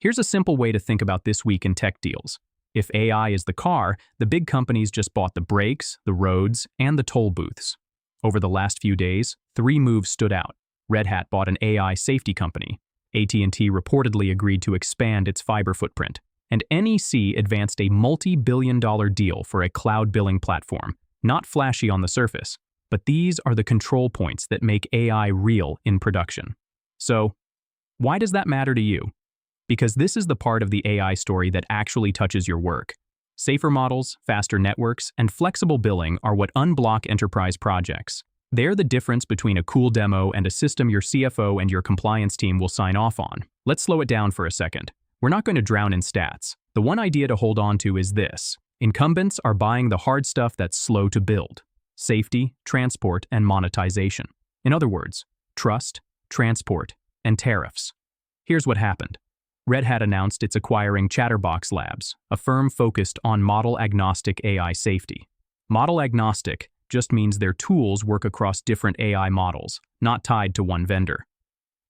Here's a simple way to think about this week in tech deals. If AI is the car, the big companies just bought the brakes, the roads, and the toll booths. Over the last few days, 3 moves stood out. Red Hat bought an AI safety company. AT&T reportedly agreed to expand its fiber footprint. And NEC advanced a multi-billion-dollar deal for a cloud billing platform. Not flashy on the surface, but these are the control points that make AI real in production. So, why does that matter to you? Because this is the part of the AI story that actually touches your work. Safer models, faster networks, and flexible billing are what unblock enterprise projects. They're the difference between a cool demo and a system your CFO and your compliance team will sign off on. Let's slow it down for a second. We're not going to drown in stats. The one idea to hold on to is this. Incumbents are buying the hard stuff that's slow to build. Safety, transport, and monetization. In other words, trust, transport, and tariffs. Here's what happened. Red Hat announced it's acquiring Chatterbox Labs, a firm focused on model-agnostic AI safety. Model-agnostic just means their tools work across different AI models, not tied to one vendor.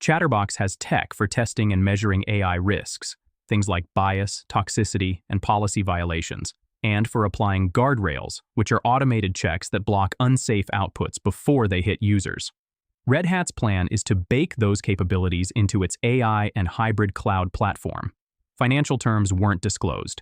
Chatterbox has tech for testing and measuring AI risks, things like bias, toxicity, and policy violations, and for applying guardrails, which are automated checks that block unsafe outputs before they hit users. Red Hat's plan is to bake those capabilities into its AI and hybrid cloud platform. Financial terms weren't disclosed.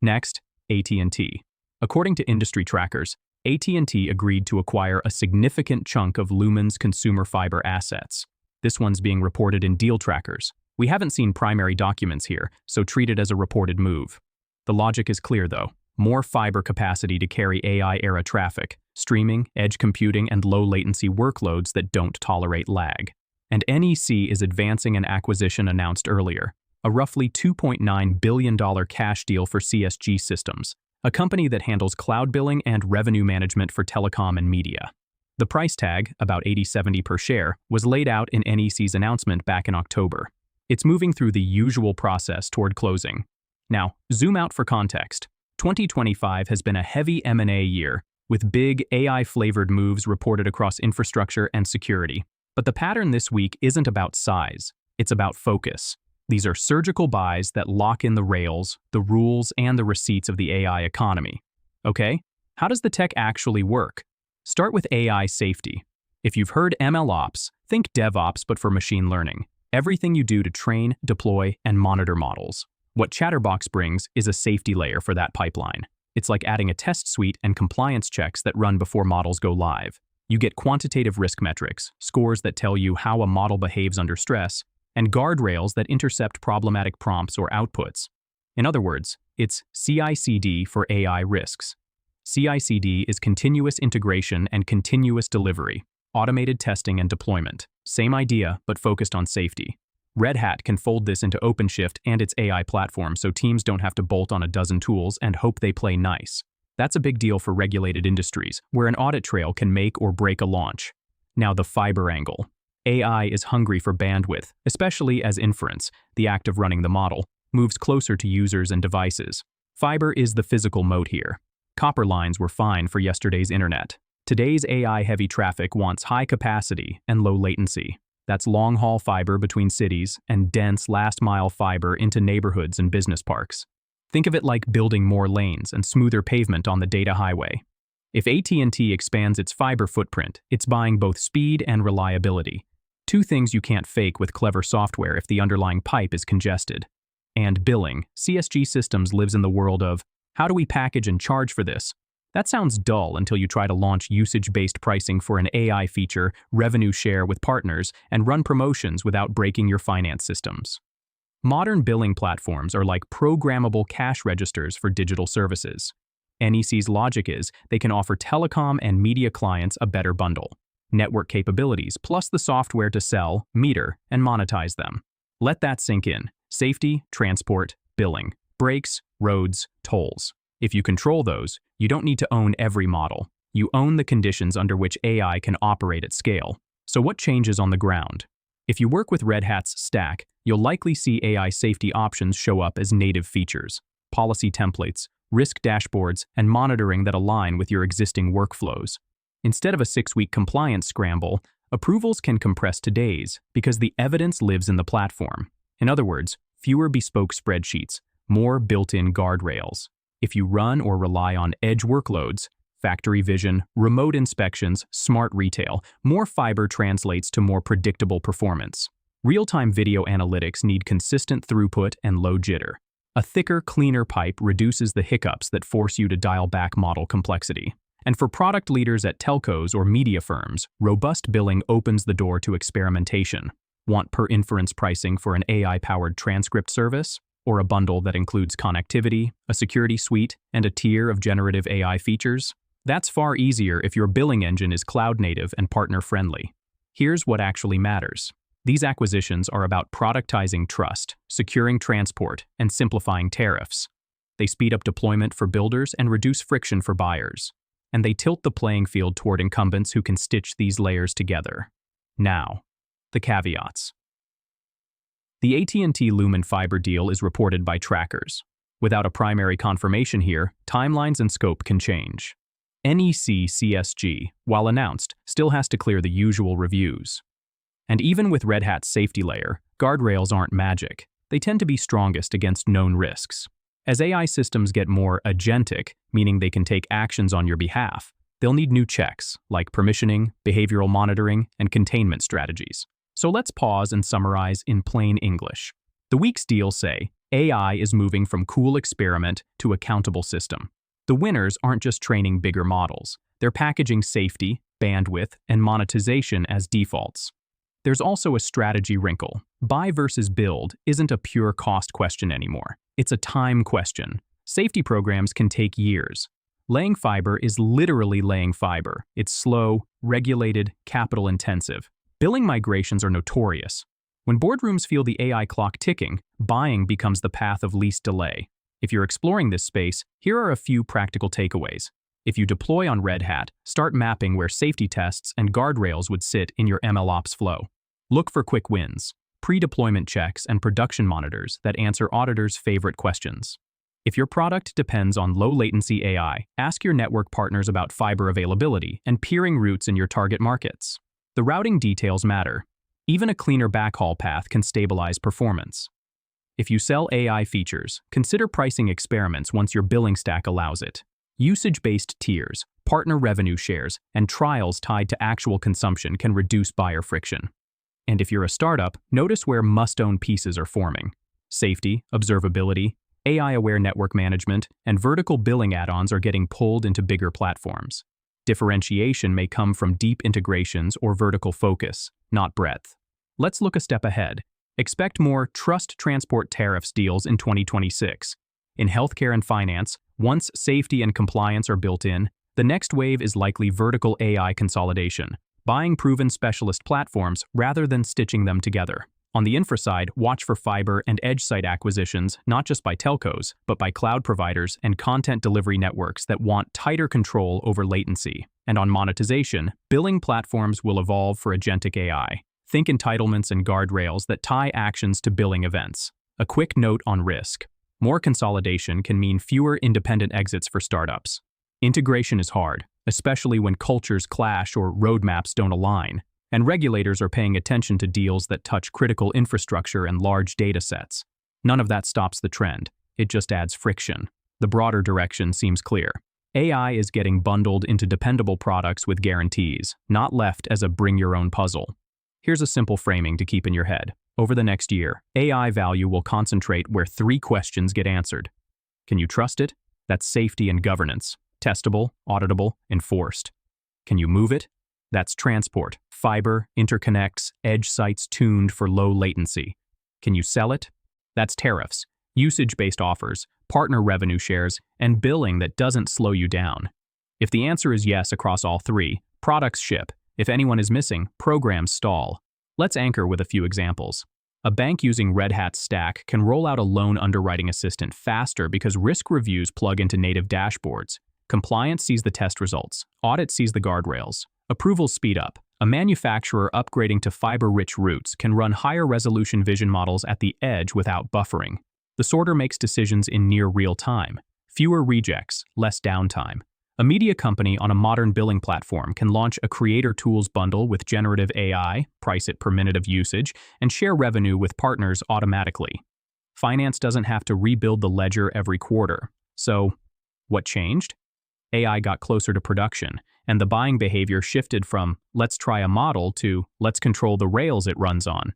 Next, AT&T. According to industry trackers, AT&T agreed to acquire a significant chunk of Lumen's consumer fiber assets. This one's being reported in deal trackers. We haven't seen primary documents here, so treat it as a reported move. The logic is clear, though. More fiber capacity to carry AI-era traffic, streaming, edge computing, and low-latency workloads that don't tolerate lag. And NEC is advancing an acquisition announced earlier, a roughly $2.9 billion cash deal for CSG Systems, a company that handles cloud billing and revenue management for telecom and media. The price tag, about $80.70 per share, was laid out in NEC's announcement back in October. It's moving through the usual process toward closing. Now, zoom out for context. 2025 has been a heavy M&A year, with big AI-flavored moves reported across infrastructure and security. But the pattern this week isn't about size, it's about focus. These are surgical buys that lock in the rails, the rules, and the receipts of the AI economy. Okay, how does the tech actually work? Start with AI safety. If you've heard MLOps, think DevOps but for machine learning. Everything you do to train, deploy, and monitor models. What Chatterbox brings is a safety layer for that pipeline. It's like adding a test suite and compliance checks that run before models go live. You get quantitative risk metrics, scores that tell you how a model behaves under stress, and guardrails that intercept problematic prompts or outputs. In other words, it's CI/CD for AI risks. CI/CD is continuous integration and continuous delivery, automated testing and deployment. Same idea, but focused on safety. Red Hat can fold this into OpenShift and its AI platform so teams don't have to bolt on a dozen tools and hope they play nice. That's a big deal for regulated industries, where an audit trail can make or break a launch. Now the fiber angle. AI is hungry for bandwidth, especially as inference, the act of running the model, moves closer to users and devices. Fiber is the physical moat here. Copper lines were fine for yesterday's internet. Today's AI-heavy traffic wants high capacity and low latency. That's long-haul fiber between cities and dense last-mile fiber into neighborhoods and business parks. Think of it like building more lanes and smoother pavement on the data highway. If AT&T expands its fiber footprint, it's buying both speed and reliability. 2 things you can't fake with clever software if the underlying pipe is congested. And billing. CSG Systems lives in the world of, how do we package and charge for this? That sounds dull until you try to launch usage-based pricing for an AI feature, revenue share with partners, and run promotions without breaking your finance systems. Modern billing platforms are like programmable cash registers for digital services. NEC's logic is they can offer telecom and media clients a better bundle. Network capabilities plus the software to sell, meter, and monetize them. Let that sink in. Safety, transport, billing, brakes, roads, tolls. If you control those, you don't need to own every model. You own the conditions under which AI can operate at scale. So what changes on the ground? If you work with Red Hat's stack, you'll likely see AI safety options show up as native features, policy templates, risk dashboards, and monitoring that align with your existing workflows. Instead of a 6-week compliance scramble, approvals can compress to days because the evidence lives in the platform. In other words, fewer bespoke spreadsheets, more built-in guardrails. If you run or rely on edge workloads, factory vision, remote inspections, smart retail, more fiber translates to more predictable performance. Real-time video analytics need consistent throughput and low jitter. A thicker, cleaner pipe reduces the hiccups that force you to dial back model complexity. And for product leaders at telcos or media firms, robust billing opens the door to experimentation. Want per-inference pricing for an AI-powered transcript service? Or a bundle that includes connectivity, a security suite, and a tier of generative AI features? That's far easier if your billing engine is cloud-native and partner-friendly. Here's what actually matters. These acquisitions are about productizing trust, securing transport, and simplifying tariffs. They speed up deployment for builders and reduce friction for buyers. And they tilt the playing field toward incumbents who can stitch these layers together. Now, the caveats. The AT&T Lumen fiber deal is reported by trackers. Without a primary confirmation here, timelines and scope can change. NEC CSG, while announced, still has to clear the usual reviews. And even with Red Hat's safety layer, guardrails aren't magic. They tend to be strongest against known risks. As AI systems get more agentic, meaning they can take actions on your behalf, they'll need new checks, like permissioning, behavioral monitoring, and containment strategies. So let's pause and summarize in plain English. The week's deals say, AI is moving from cool experiment to accountable system. The winners aren't just training bigger models. They're packaging safety, bandwidth, and monetization as defaults. There's also a strategy wrinkle. Buy versus build isn't a pure cost question anymore. It's a time question. Safety programs can take years. Laying fiber is literally laying fiber. It's slow, regulated, capital-intensive. Billing migrations are notorious. When boardrooms feel the AI clock ticking, buying becomes the path of least delay. If you're exploring this space, here are a few practical takeaways. If you deploy on Red Hat, start mapping where safety tests and guardrails would sit in your MLOps flow. Look for quick wins, pre-deployment checks, and production monitors that answer auditors' favorite questions. If your product depends on low-latency AI, ask your network partners about fiber availability and peering routes in your target markets. The routing details matter. Even a cleaner backhaul path can stabilize performance. If you sell AI features, consider pricing experiments once your billing stack allows it. Usage-based tiers, partner revenue shares, and trials tied to actual consumption can reduce buyer friction. And if you're a startup, notice where must-own pieces are forming. Safety, observability, AI-aware network management, and vertical billing add-ons are getting pulled into bigger platforms. Differentiation may come from deep integrations or vertical focus, not breadth. Let's look a step ahead. Expect more trust transport tariffs deals in 2026. In healthcare and finance, once safety and compliance are built in, the next wave is likely vertical AI consolidation, buying proven specialist platforms rather than stitching them together. On the infra side, watch for fiber and edge site acquisitions, not just by telcos, but by cloud providers and content delivery networks that want tighter control over latency. And on monetization, billing platforms will evolve for agentic AI. Think entitlements and guardrails that tie actions to billing events. A quick note on risk. More consolidation can mean fewer independent exits for startups. Integration is hard, especially when cultures clash or roadmaps don't align. And regulators are paying attention to deals that touch critical infrastructure and large data sets. None of that stops the trend. It just adds friction. The broader direction seems clear. AI is getting bundled into dependable products with guarantees, not left as a bring-your-own puzzle. Here's a simple framing to keep in your head. Over the next year, AI value will concentrate where 3 questions get answered. Can you trust it? That's safety and governance. Testable, auditable, enforced. Can you move it? That's transport, fiber, interconnects, edge sites tuned for low latency. Can you sell it? That's tariffs, usage-based offers, partner revenue shares, and billing that doesn't slow you down. If the answer is yes across all 3, products ship. If anyone is missing, programs stall. Let's anchor with a few examples. A bank using Red Hat's stack can roll out a loan underwriting assistant faster because risk reviews plug into native dashboards. Compliance sees the test results. Audit sees the guardrails. Approvals speed up. A manufacturer upgrading to fiber-rich routes can run higher-resolution vision models at the edge without buffering. The sorter makes decisions in near real time. Fewer rejects, less downtime. A media company on a modern billing platform can launch a creator tools bundle with generative AI, price it per minute of usage, and share revenue with partners automatically. Finance doesn't have to rebuild the ledger every quarter. So, what changed? AI got closer to production, and the buying behavior shifted from let's try a model to let's control the rails it runs on.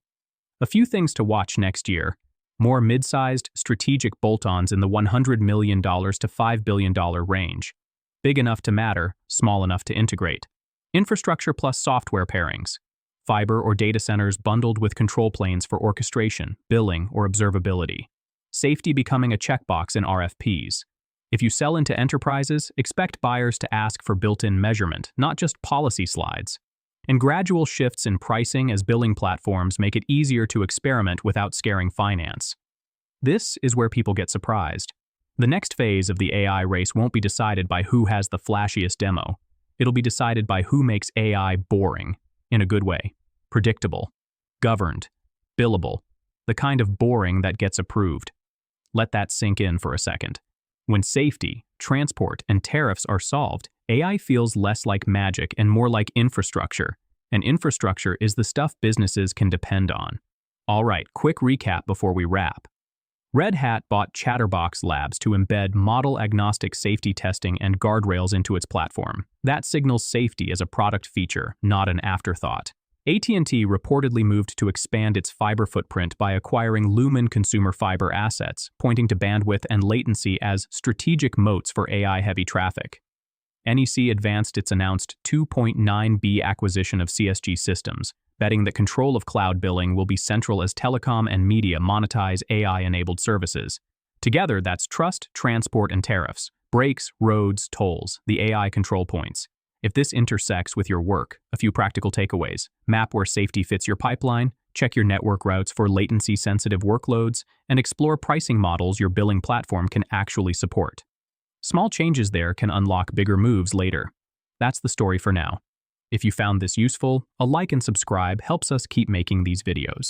A few things to watch next year. More mid-sized, strategic bolt-ons in the $100 million to $5 billion range. Big enough to matter, small enough to integrate. Infrastructure plus software pairings. Fiber or data centers bundled with control planes for orchestration, billing, or observability. Safety becoming a checkbox in RFPs. If you sell into enterprises, expect buyers to ask for built-in measurement, not just policy slides. And gradual shifts in pricing as billing platforms make it easier to experiment without scaring finance. This is where people get surprised. The next phase of the AI race won't be decided by who has the flashiest demo. It'll be decided by who makes AI boring, in a good way, predictable, governed, billable, the kind of boring that gets approved. Let that sink in for a second. When safety, transport, and tariffs are solved, AI feels less like magic and more like infrastructure. And infrastructure is the stuff businesses can depend on. All right, quick recap before we wrap. Red Hat bought Chatterbox Labs to embed model-agnostic safety testing and guardrails into its platform. That signals safety as a product feature, not an afterthought. AT&T reportedly moved to expand its fiber footprint by acquiring Lumen consumer fiber assets, pointing to bandwidth and latency as strategic moats for AI-heavy traffic. NEC advanced its announced $2.9 billion acquisition of CSG Systems, betting that control of cloud billing will be central as telecom and media monetize AI-enabled services. Together, that's trust, transport, and tariffs, brakes, roads, tolls, the AI control points. If this intersects with your work, a few practical takeaways. Map where safety fits your pipeline, check your network routes for latency-sensitive workloads, and explore pricing models your billing platform can actually support. Small changes there can unlock bigger moves later. That's the story for now. If you found this useful, a like and subscribe helps us keep making these videos.